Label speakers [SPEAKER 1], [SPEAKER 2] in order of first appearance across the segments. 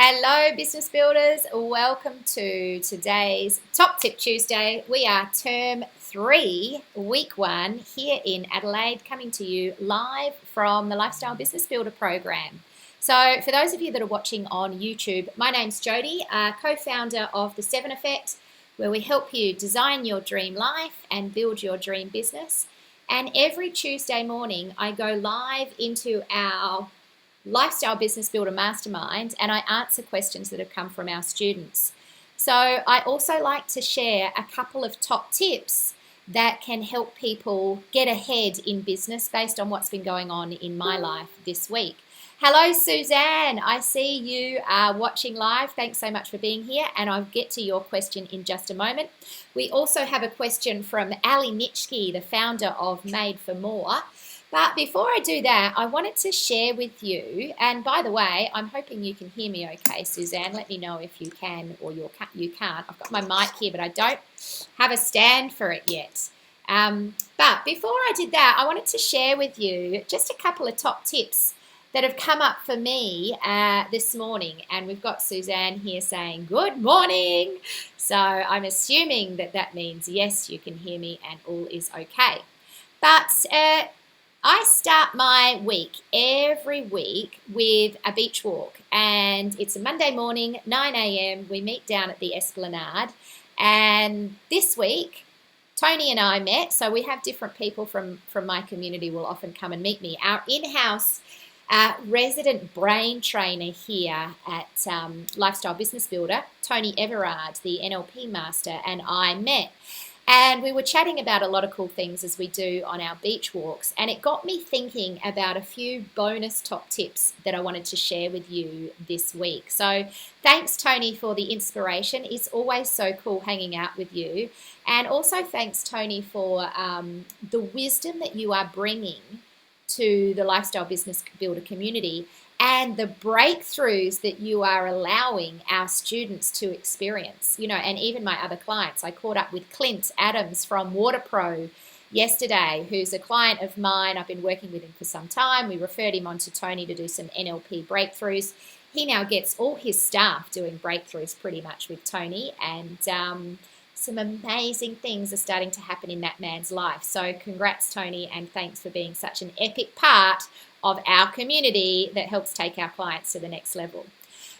[SPEAKER 1] Hello, business builders. Welcome to today's Top Tip Tuesday. We are term 3, week 1, here in Adelaide, coming to you live from the Lifestyle Business Builder program. So, for those of you that are watching on YouTube, my name's Jody, co-founder of The 7 Effect, where we help you design your dream life and build your dream business. And every Tuesday morning, I go live into our Lifestyle Business Builder Mastermind, and I answer questions that have come from our students. So I also like to share a couple of top tips that can help people get ahead in business based on what's been going on in my life this week. Hello, Suzanne. I see you are watching live. Thanks so much for being here, and I'll get to your question in just a moment. We also have a question from Ali Nitschke, the founder of Made for More. But before I do that, I wanted to share with you, and by the way, I'm hoping you can hear me okay, Suzanne. Let me know if you can or you can't. I've got my mic here, but I don't have a stand for it yet. But before I did that, I wanted to share with you just a couple of top tips that have come up for me this morning. And we've got Suzanne here saying, good morning. So I'm assuming that means, yes, you can hear me and all is okay. But I start my week every week with a beach walk, and it's a Monday morning, 9 a.m. We meet down at the Esplanade, and this week Tony and I met, so we have different people from my community will often come and meet me. Our in-house resident brain trainer here at Lifestyle Business Builder, Tony Everard, the NLP master, and I met. And we were chatting about a lot of cool things as we do on our beach walks. And it got me thinking about a few bonus top tips that I wanted to share with you this week. So thanks, Tony, for the inspiration. It's always so cool hanging out with you. And also thanks, Tony, for the wisdom that you are bringing to the Lifestyle Business Builder community and the breakthroughs that you are allowing our students to experience, and even my other clients. I caught up with Clint Adams from WaterPro yesterday, who's a client of mine. I've been working with him for some time. We referred him on to Tony to do some NLP breakthroughs. He now gets all his staff doing breakthroughs pretty much with Tony, and some amazing things are starting to happen in that man's life. So congrats, Tony, and thanks for being such an epic part of our community that helps take our clients to the next level.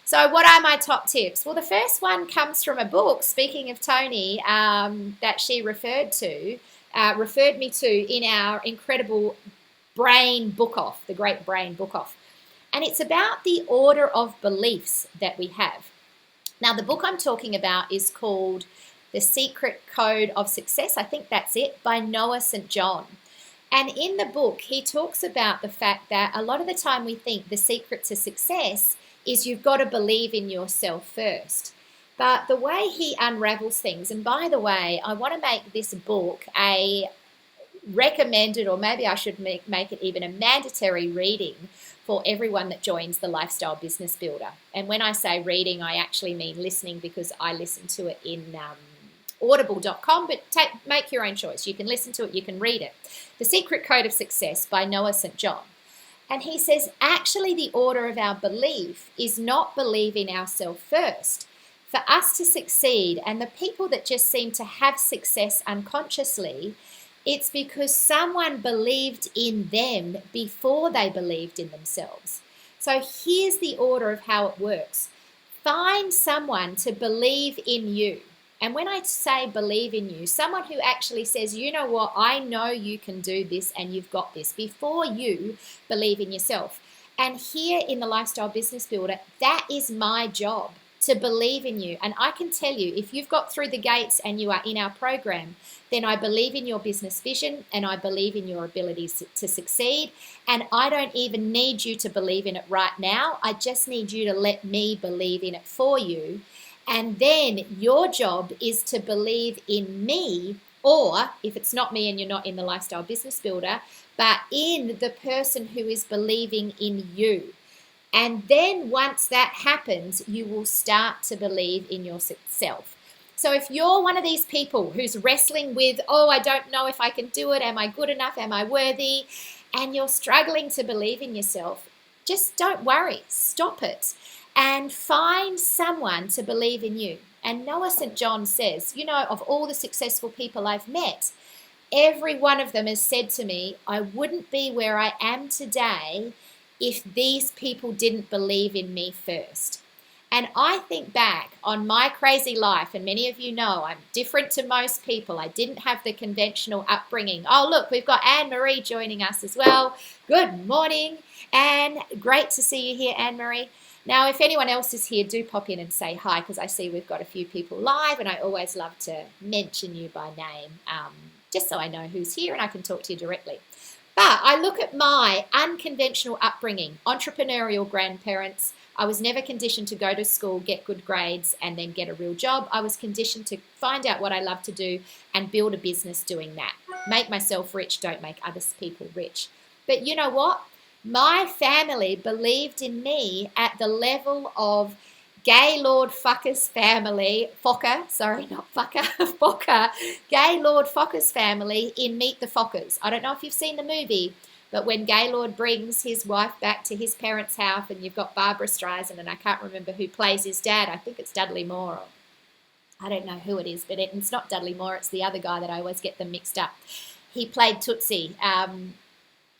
[SPEAKER 1] So what are my top tips? Well, the first one comes from a book, speaking of Tony, that she referred me to in our incredible brain book-off, the Great Brain Book-Off. And it's about the order of beliefs that we have. Now, the book I'm talking about is called The Secret Code of Success. I think that's it, by Noah St. John. And in the book, he talks about the fact that a lot of the time we think the secret to success is you've got to believe in yourself first. But the way he unravels things, and by the way, I want to make this book a recommended, or maybe I should make it even a mandatory reading for everyone that joins the Lifestyle Business Builder. And when I say reading, I actually mean listening, because I listen to it in audible.com, but make your own choice. You can listen to it, you can read it. The Secret Code of Success by Noah St. John. And he says, actually, the order of our belief is not believe in ourselves first. For us to succeed, and the people that just seem to have success unconsciously, it's because someone believed in them before they believed in themselves. So here's the order of how it works. Find someone to believe in you. And when I say believe in you, someone who actually says, you know what, I know you can do this and you've got this, before you believe in yourself. And here in the Lifestyle Business Builder, that is my job, to believe in you. And I can tell you, if you've got through the gates and you are in our program, then I believe in your business vision and I believe in your abilities to succeed. And I don't even need you to believe in it right now. I just need you to let me believe in it for you. And then your job is to believe in me, or if it's not me and you're not in the Lifestyle Business Builder, but in the person who is believing in you. And then once that happens, you will start to believe in yourself. So if you're one of these people who's wrestling with, I don't know if I can do it, am I good enough, am I worthy, and you're struggling to believe in yourself, just don't worry, stop it. and find someone to believe in you. And Noah St. John says, of all the successful people I've met, every one of them has said to me, I wouldn't be where I am today if these people didn't believe in me first. And I think back on my crazy life, and many of you know I'm different to most people. I didn't have the conventional upbringing. Oh, look, we've got Anne-Marie joining us as well. Good morning, Anne. Great to see you here, Anne-Marie. Now, if anyone else is here, do pop in and say hi, because I see we've got a few people live, and I always love to mention you by name, just so I know who's here and I can talk to you directly. But I look at my unconventional upbringing, entrepreneurial grandparents. I was never conditioned to go to school, get good grades, and then get a real job. I was conditioned to find out what I love to do and build a business doing that. Make myself rich, don't make other people rich. But you know what? My family believed in me at the level of Gaylord Fucker's family, Gaylord Focker's family in Meet the Fockers. I don't know if you've seen the movie, but when Gaylord brings his wife back to his parents' house, and you've got Barbara Streisand, and I can't remember who plays his dad. I think it's Dudley Moore. Or I don't know who it is, but it's not Dudley Moore. It's the other guy that I always get them mixed up. He played Tootsie.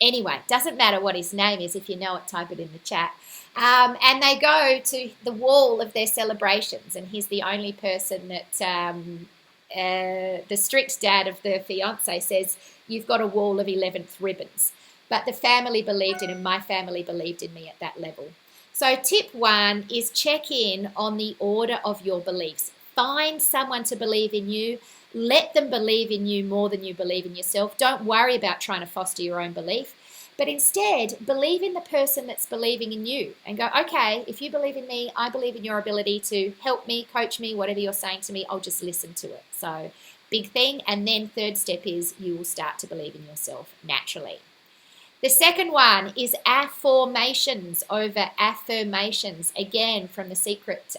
[SPEAKER 1] Anyway, doesn't matter what his name is. If you know it, type it in the chat. And they go to the wall of their celebrations, and he's the only person that the strict dad of the fiance says, you've got a wall of 11th ribbons. But the family believed in him. My family believed in me at that level. So tip 1 is check in on the order of your beliefs. Find someone to believe in you. Let them believe in you more than you believe in yourself. Don't worry about trying to foster your own belief, but instead believe in the person that's believing in you and go, okay, if you believe in me, I believe in your ability to help me, coach me, whatever you're saying to me, I'll just listen to it. So big thing. And then third step is you will start to believe in yourself naturally. The second one is affirmations over affirmations, again from The Secret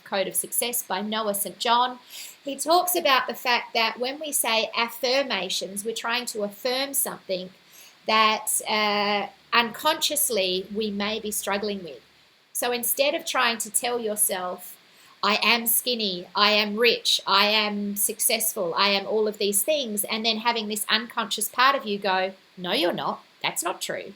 [SPEAKER 1] Code of Success by Noah St. John. He talks about the fact that when we say affirmations, we're trying to affirm something that unconsciously we may be struggling with. So instead of trying to tell yourself, I am skinny, I am rich, I am successful, I am all of these things, and then having this unconscious part of you go, no, you're not. That's not true.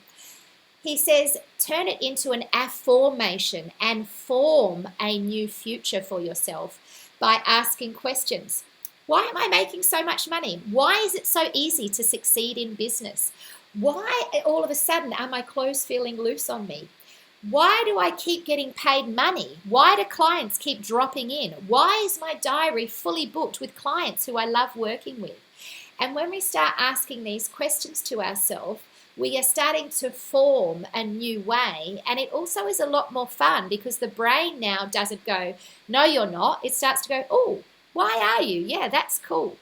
[SPEAKER 1] He says, turn it into an affirmation and form a new future for yourself by asking questions. Why am I making so much money? Why is it so easy to succeed in business? Why all of a sudden are my clothes feeling loose on me? Why do I keep getting paid money? Why do clients keep dropping in? Why is my diary fully booked with clients who I love working with? And when we start asking these questions to ourselves, we are starting to form a new way, and it also is a lot more fun because the brain now doesn't go, no, you're not. It starts to go, oh, why are you? Yeah, that's cool.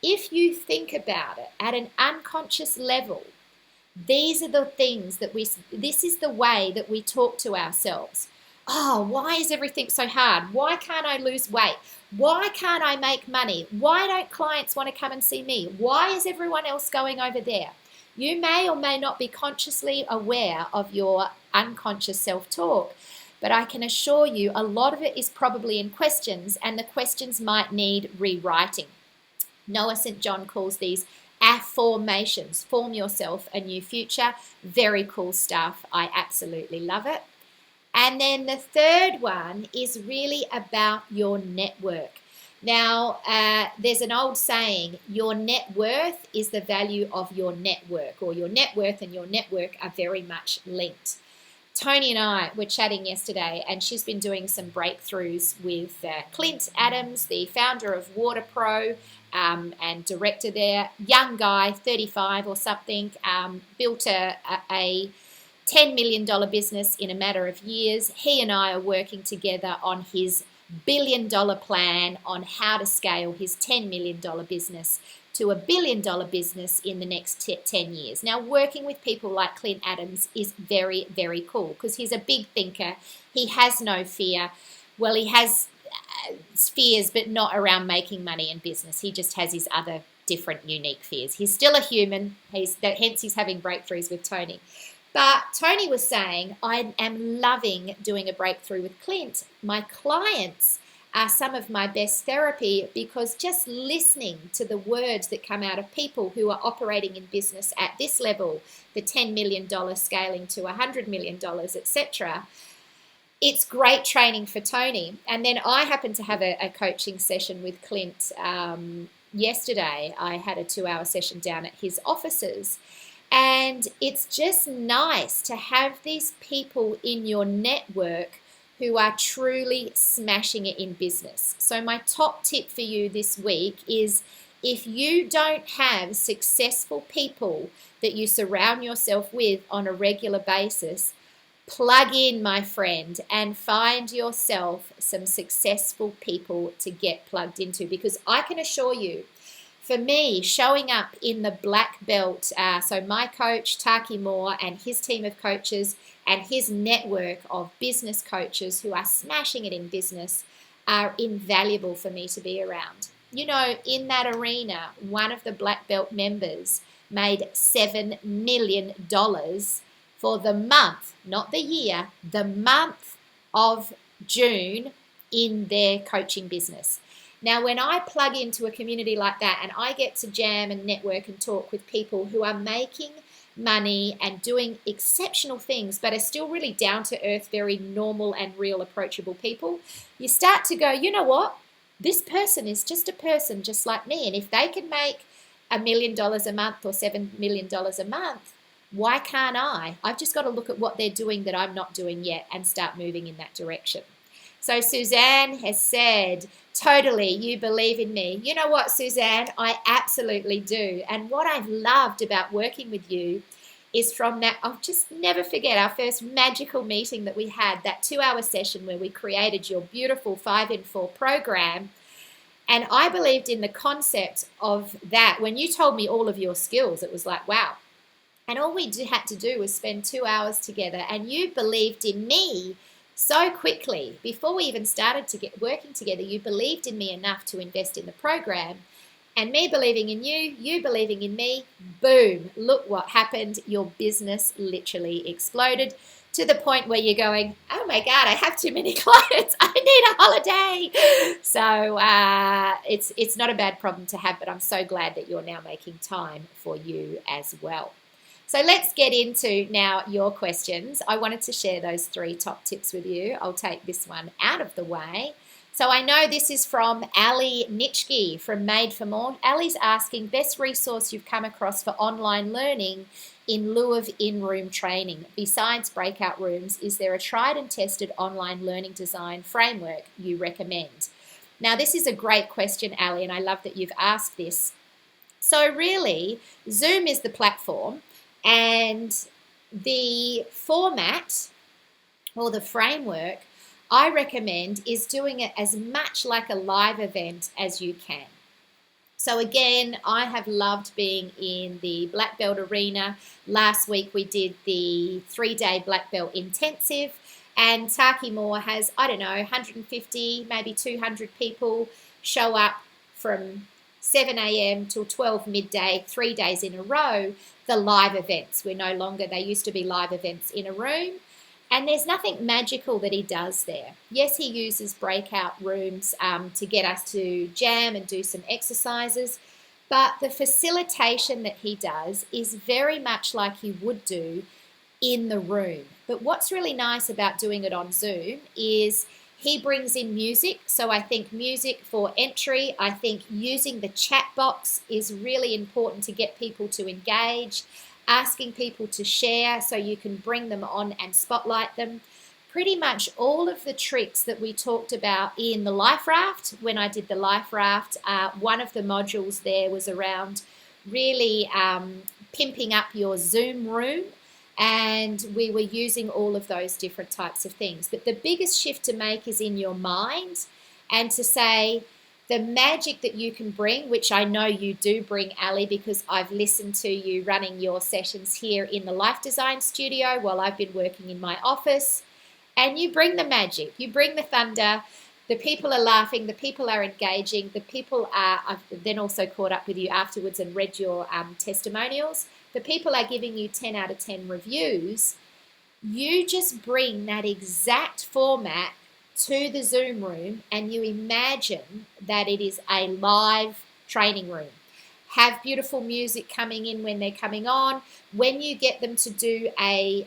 [SPEAKER 1] If you think about it at an unconscious level, these are the things this is the way that we talk to ourselves. Oh, why is everything so hard? Why can't I lose weight? Why can't I make money? Why don't clients want to come and see me? Why is everyone else going over there? You may or may not be consciously aware of your unconscious self-talk, but I can assure you a lot of it is probably in questions, and the questions might need rewriting. Noah St. John calls these affirmations. Form yourself a new future. Very cool stuff. I absolutely love it. And then the third one is really about your network. Now, there's an old saying, your net worth is the value of your network, or your net worth and your network are very much linked. Tony and I were chatting yesterday, and she's been doing some breakthroughs with Clint Adams, the founder of Water Pro and director there. Young guy, 35 or something, built a $10 million business in a matter of years. He and I are working together on his $1 billion plan on how to scale his $10 million business to a $1 billion business in the next 10 years. Now, working with people like Clint Adams is very, very cool because he's a big thinker. He has no fear. Well, he has fears, but not around making money in business. He just has his other different, unique fears. He's still a human. Hence he's having breakthroughs with Tony. But Tony was saying, I am loving doing a breakthrough with Clint. My clients are some of my best therapy because just listening to the words that come out of people who are operating in business at this level, the $10 million scaling to $100 million, etc., it's great training for Tony. And then I happened to have a coaching session with Clint yesterday. I had a 2-hour session down at his offices. And it's just nice to have these people in your network who are truly smashing it in business. So my top tip for you this week is, if you don't have successful people that you surround yourself with on a regular basis, plug in, my friend, and find yourself some successful people to get plugged into, because I can assure you, for me, showing up in the black belt, so my coach, Taki Moore, and his team of coaches and his network of business coaches who are smashing it in business are invaluable for me to be around. You know, in that arena, one of the black belt members made $7 million for the month, not the year, the month of June in their coaching business. Now, when I plug into a community like that and I get to jam and network and talk with people who are making money and doing exceptional things, but are still really down to earth, very normal and real, approachable people, you start to go, you know what? This person is just a person just like me. And if they can make $1 million a month or $7 million a month, why can't I? I've just got to look at what they're doing that I'm not doing yet and start moving in that direction. So Suzanne has said, totally, you believe in me. You know what, Suzanne? I absolutely do. And what I've loved about working with you is from that, I'll just never forget our first magical meeting that we had, that 2-hour session where we created your beautiful 5-in-4 program. And I believed in the concept of that. When you told me all of your skills, it was like, wow. And all we had to do was spend 2 hours together, and you believed in me so quickly. Before we even started to get working together, you believed in me enough to invest in the program. And me believing in you, you believing in me, boom, look what happened. Your business literally exploded to the point where you're going, oh my God, I have too many clients. I need a holiday. So it's not a bad problem to have, but I'm so glad that you're now making time for you as well. So let's get into now your questions. I wanted to share those 3 top tips with you. I'll take this one out of the way. So I know this is from Ali Nitschke from Made for More. Ali's asking, best resource you've come across for online learning in lieu of in-room training. Besides breakout rooms, is there a tried and tested online learning design framework you recommend? Now, this is a great question, Ali, and I love that you've asked this. So really, Zoom is the platform. And the format or the framework I recommend is doing it as much like a live event as you can. So again, I have loved being in the Black Belt arena. Last week we did the 3-day Black Belt intensive, and Taki Moore has, 150, maybe 200 people show up from 7 a.m. till 12 midday, 3 days in a row. The live events, they used to be live events in a room, and there's nothing magical that he does there. Yes, he uses breakout rooms to get us to jam and do some exercises, but the facilitation that he does is very much like he would do in the room. But what's really nice about doing it on Zoom is he brings in music, so I think music for entry. I think using the chat box is really important to get people to engage, asking people to share so you can bring them on and spotlight them. Pretty much all of the tricks that we talked about in the Life Raft, when I did the Life Raft, one of the modules there was around really pimping up your Zoom room. And we were using all of those different types of things. But the biggest shift to make is in your mind, and to say the magic that you can bring, which I know you do bring, Ali, because I've listened to you running your sessions here in the Life Design Studio while I've been working in my office. And you bring the magic, you bring the thunder. The people are laughing, the people are engaging, the people are, I've then also caught up with you afterwards and read your testimonials. the people are giving you 10 out of 10 reviews, you just bring that exact format to the Zoom room and you imagine that it is a live training room. Have beautiful music coming in when they're coming on. When you get them to do a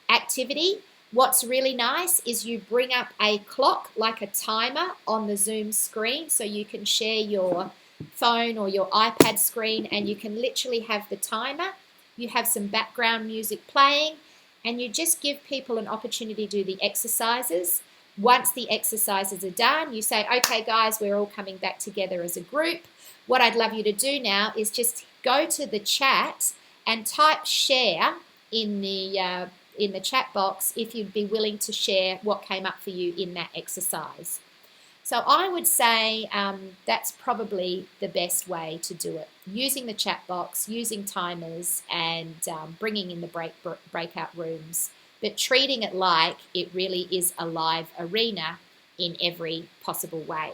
[SPEAKER 1] activity, what's really nice is you bring up a clock, like a timer, on the Zoom screen, so you can share your phone or your iPad screen and you can literally have the timer. You have some background music playing and you just give people an opportunity to do the exercises. Once the exercises are done, you say, okay guys, we're all coming back together as a group. What I'd love you to do now is just go to the chat and type share in the chat box if you'd be willing to share what came up for you in that exercise. So I would say that's probably the best way to do it, using the chat box, using timers, and bringing in the breakout rooms, but treating it like it really is a live arena in every possible way.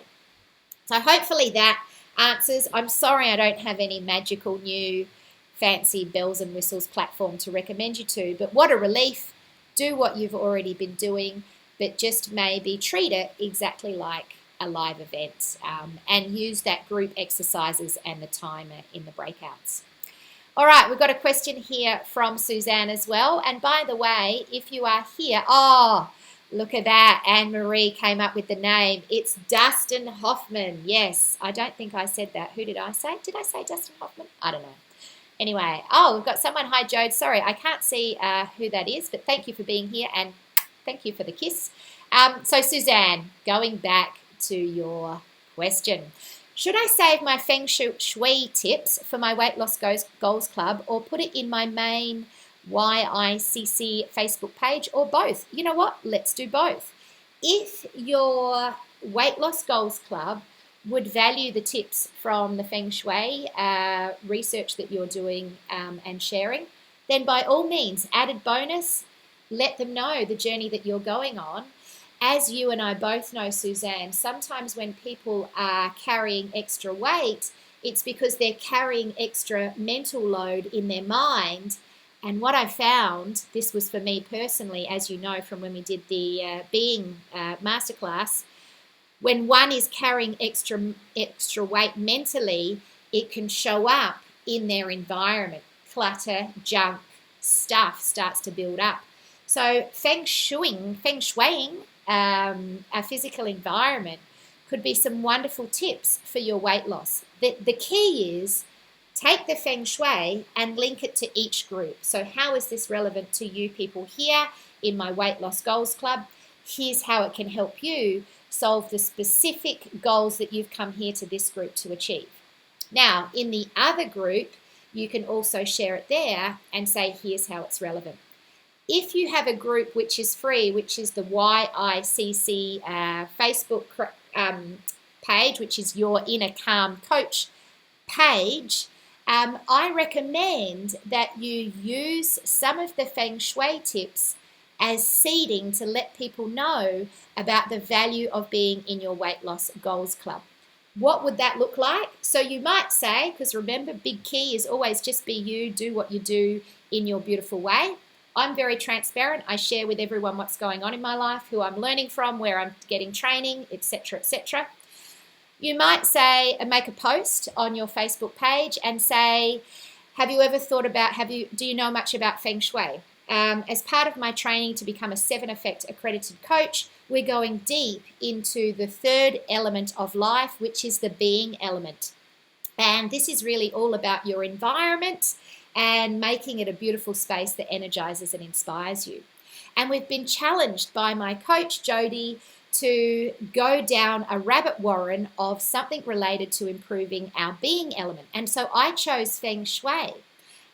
[SPEAKER 1] So hopefully that answers. I'm sorry I don't have any magical new fancy bells and whistles platform to recommend you to, but what a relief. Do what you've already been doing, but just maybe treat it exactly like a live event and use that group exercises and the timer in the breakouts. All right, we've got a question here from Suzanne as well. And by the way, if you are here, oh, look at that. Anne-Marie came up with the name. It's Dustin Hoffman. Yes, I don't think I said that. Who did I say? Did I say Dustin Hoffman? I don't know. Anyway, oh, we've got someone. Hi, Jode. Sorry, I can't see who that is, but thank you for being here and thank you for the kiss. So, Suzanne, going back to your question. Should I save my Feng Shui tips for my Weight Loss Goals Club or put it in my main YICC Facebook page or both? You know what? Let's do both. If your Weight Loss Goals Club would value the tips from the Feng Shui research that you're doing and sharing, then by all means, added bonus, let them know the journey that you're going on. As you and I both know, Suzanne, sometimes when people are carrying extra weight, it's because they're carrying extra mental load in their mind. And what I found, this was for me personally, as you know from when we did the Being Masterclass, when one is carrying extra weight mentally, it can show up in their environment. Clutter, junk, stuff starts to build up. So feng shuiing our physical environment could be some wonderful tips for your weight loss. The key is take the feng shui and link it to each group. So how is this relevant to you people here in my Weight Loss Goals Club? Here's how it can help you solve the specific goals that you've come here to this group to achieve. Now, in the other group, you can also share it there and say, here's how it's relevant. If you have a group which is free, which is the YICC Facebook page, which is your Inner Calm Coach page, I recommend that you use some of the Feng Shui tips as seeding to let people know about the value of being in your Weight Loss Goals Club. What would that look like? So you might say, because remember, big key is always just be you, do what you do in your beautiful way. I'm very transparent. I share with everyone what's going on in my life, who I'm learning from, where I'm getting training, etc., etc. You might say, make a post on your Facebook page and say, have you ever thought about, do you know much about Feng Shui? As part of my training to become a 7 Effect accredited coach, we're going deep into the third element of life, which is the being element. And this is really all about your environment and making it a beautiful space that energizes and inspires you. And we've been challenged by my coach, Jody, to go down a rabbit warren of something related to improving our being element. And so I chose Feng Shui.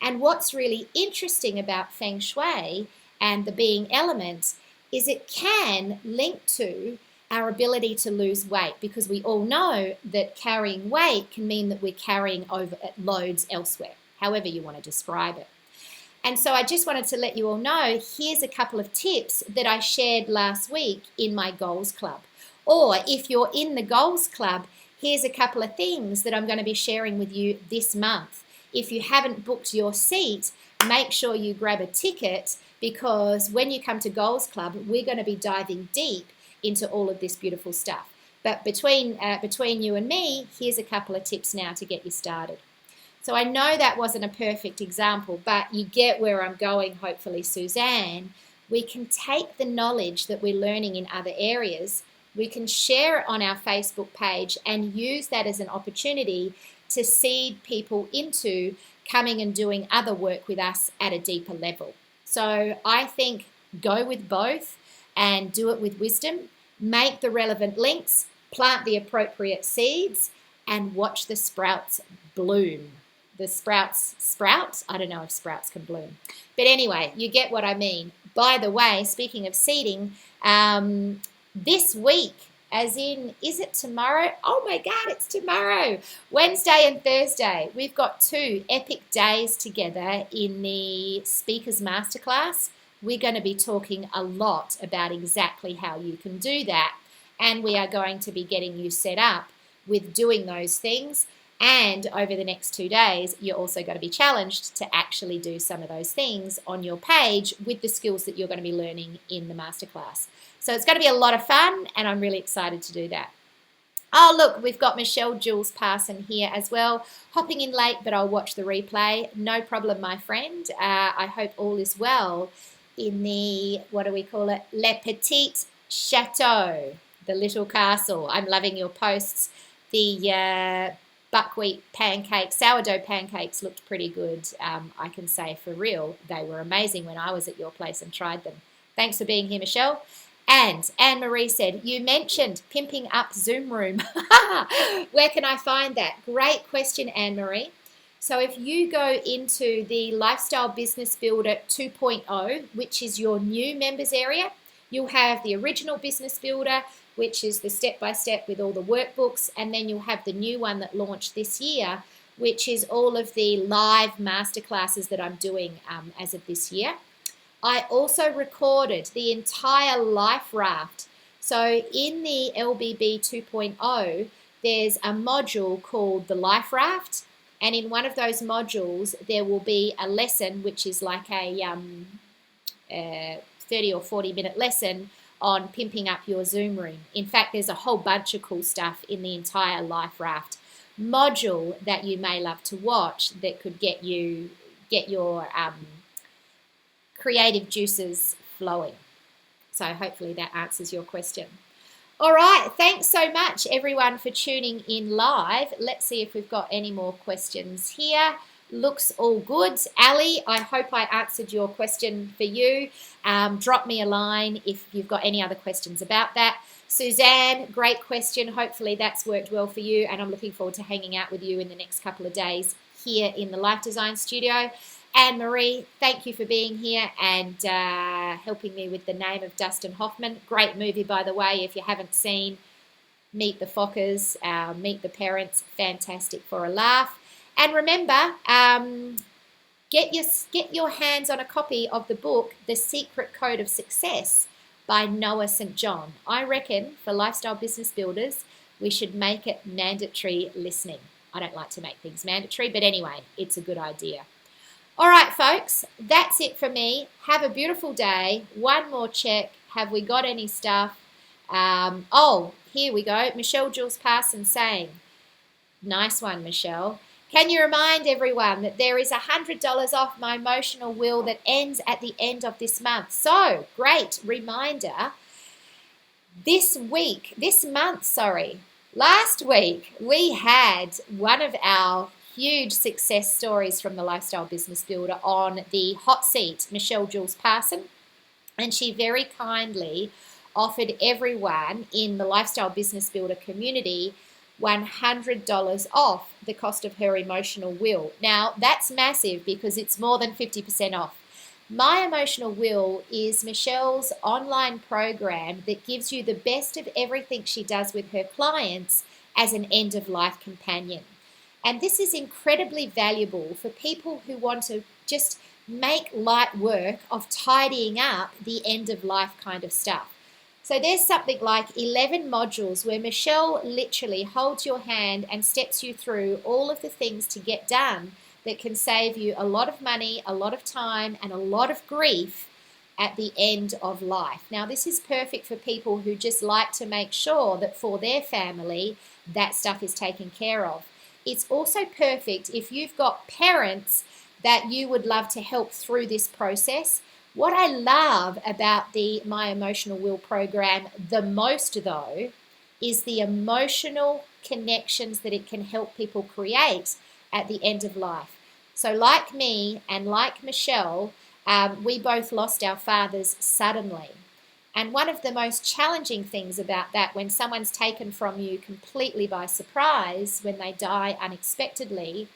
[SPEAKER 1] And what's really interesting about Feng Shui and the being element is it can link to our ability to lose weight, because we all know that carrying weight can mean that we're carrying over loads elsewhere, however you want to describe it. And so I just wanted to let you all know, here's a couple of tips that I shared last week in my Goals Club. Or if you're in the Goals Club, here's a couple of things that I'm going to be sharing with you this month. if you haven't booked your seat, make sure you grab a ticket, because when you come to Goals Club, we're going to be diving deep into all of this beautiful stuff. But between you and me, here's a couple of tips now to get you started. So I know that wasn't a perfect example, but you get where I'm going, hopefully, Suzanne. We can take the knowledge that we're learning in other areas, we can share it on our Facebook page and use that as an opportunity to seed people into coming and doing other work with us at a deeper level. So I think go with both and do it with wisdom. Make the relevant links, plant the appropriate seeds, and watch the sprouts bloom. The sprouts sprout? I don't know if sprouts can bloom. But anyway, you get what I mean. By the way, speaking of seeding, this week, as in, is it tomorrow? Oh my God, it's tomorrow. Wednesday and Thursday. We've got 2 epic days together in the Speakers Masterclass. We're going to be talking a lot about exactly how you can do that. And we are going to be getting you set up with doing those things. And over the next 2 days, you're also going to be challenged to actually do some of those things on your page with the skills that you're going to be learning in the masterclass. So it's going to be a lot of fun, and I'm really excited to do that. Oh, look, we've got Michelle Jules Parson here as well. Hopping in late, but I'll watch the replay. No problem, my friend. I hope all is well in the, what do we call it? Le Petit Chateau, the little castle. I'm loving your posts. The buckwheat pancakes, sourdough pancakes looked pretty good. I can say for real, they were amazing when I was at your place and tried them. Thanks for being here, Michelle. And Anne-Marie said, you mentioned pimping up Zoom room. Where can I find that? Great question, Anne-Marie. So if you go into the Lifestyle Business Builder 2.0, which is your new members area, you'll have the original Business Builder, which is the step-by-step with all the workbooks, and then you'll have the new one that launched this year, which is all of the live masterclasses that I'm doing as of this year. I also recorded the entire life raft. So in the LBB 2.0, there's a module called the life raft, and in one of those modules, there will be a lesson, which is like a 30 or 40-minute lesson on pimping up your Zoom room. In fact, there's a whole bunch of cool stuff in the entire Life Raft module that you may love to watch that could get your creative juices flowing. So hopefully that answers your question. All right, thanks so much everyone for tuning in live. Let's see if we've got any more questions here. Looks all good. Ali, I hope I answered your question for you. Drop me a line if you've got any other questions about that. Suzanne, great question. Hopefully that's worked well for you, and I'm looking forward to hanging out with you in the next couple of days here in the Life Design Studio. Anne-Marie, thank you for being here and helping me with the name of Dustin Hoffman. Great movie, by the way, if you haven't seen Meet the Fockers, Meet the Parents, fantastic for a laugh. And remember, get your hands on a copy of the book, The Secret Code of Success by Noah St. John. I reckon for lifestyle business builders, we should make it mandatory listening. I don't like to make things mandatory, but anyway, it's a good idea. All right, folks, that's it for me. Have a beautiful day. One more check. Have we got any stuff? Oh, here we go. Michelle Jules Parson saying, nice one, Michelle. Can you remind everyone that there is $100 off my emotional wheel that ends at the end of this month? So, great reminder. Last week, we had one of our huge success stories from the Lifestyle Business Builder on the hot seat, Michelle Jules Parson, and she very kindly offered everyone in the Lifestyle Business Builder community $100 off the cost of her emotional wheel. Now, that's massive because it's more than 50% off. My emotional wheel is Michelle's online program that gives you the best of everything she does with her clients as an end-of-life companion. And this is incredibly valuable for people who want to just make light work of tidying up the end-of-life kind of stuff. So there's something like 11 modules where Michelle literally holds your hand and steps you through all of the things to get done that can save you a lot of money, a lot of time, and a lot of grief at the end of life. Now, this is perfect for people who just like to make sure that for their family, that stuff is taken care of. It's also perfect if you've got parents that you would love to help through this process. What I love about the My Emotional Will program the most, though, is the emotional connections that it can help people create at the end of life. So like me and like Michelle, we both lost our fathers suddenly. And one of the most challenging things about that, when someone's taken from you completely by surprise, when they die unexpectedly,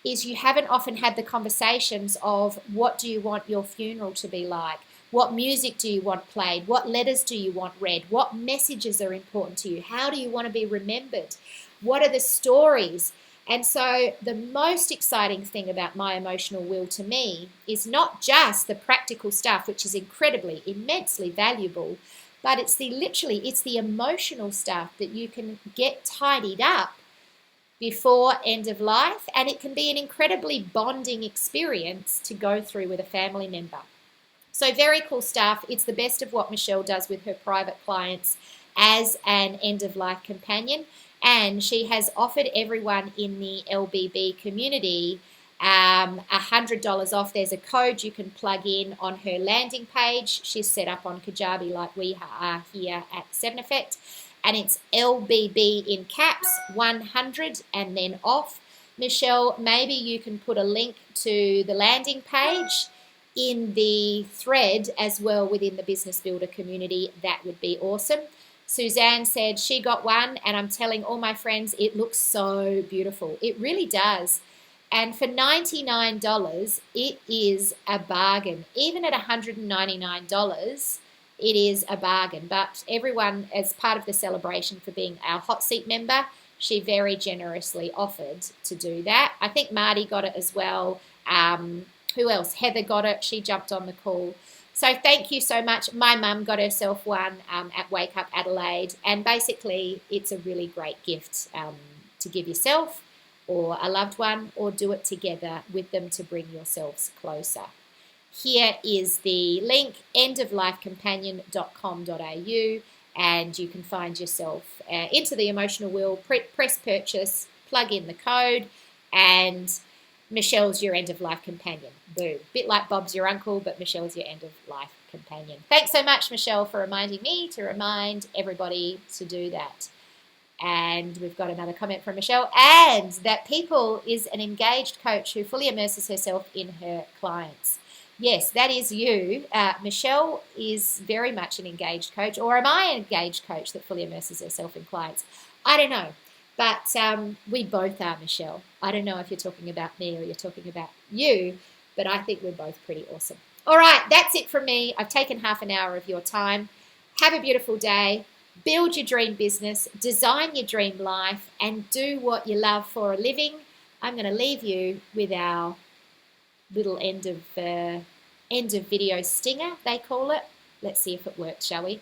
[SPEAKER 1] is you haven't often had the conversations of what do you want your funeral to be like? What music do you want played? What letters do you want read? What messages are important to you? How do you want to be remembered? What are the stories? And so the most exciting thing about My Emotional Will to me is not just the practical stuff, which is incredibly, immensely valuable, but it's the emotional stuff that you can get tidied up before end of life, and it can be an incredibly bonding experience to go through with a family member. So very cool stuff. It's the best of what Michelle does with her private clients as an end-of-life companion. And she has offered everyone in the LBB community $100 off. There's a code you can plug in on her landing page. She's set up on Kajabi like we are here at 7 Effect. And it's LBB in caps, 100 and then off. Michelle, maybe you can put a link to the landing page in the thread as well within the Business Builder community. That would be awesome. Suzanne said she got one, and I'm telling all my friends it looks so beautiful. It really does. And for $99, it is a bargain. Even at $199, it is a bargain. But everyone, as part of the celebration for being our hot seat member, she very generously offered to do that. I think Marty got it as well. Who else? Heather got it. She jumped on the call. So thank you so much. My mum got herself one at Wake Up Adelaide. And basically, it's a really great gift to give yourself or a loved one, or do it together with them to bring yourselves closer. Here is the link, endoflifecompanion.com.au, and you can find yourself into the Emotional Will, press purchase, plug in the code, and Michelle's your end-of-life companion. Boom. Bit like Bob's your uncle, but Michelle's your end-of-life companion. Thanks so much, Michelle, for reminding me to remind everybody to do that. And we've got another comment from Michelle. And that People is an engaged coach who fully immerses herself in her clients. Yes, that is you. Michelle is very much an engaged coach. Or am I an engaged coach that fully immerses herself in clients? I don't know. But we both are, Michelle. I don't know if you're talking about me or you're talking about you, but I think we're both pretty awesome. All right, that's it from me. I've taken half an hour of your time. Have a beautiful day. Build your dream business, design your dream life, and do what you love for a living. I'm going to leave you with our little end of video stinger, they call it. Let's see if it works, shall we?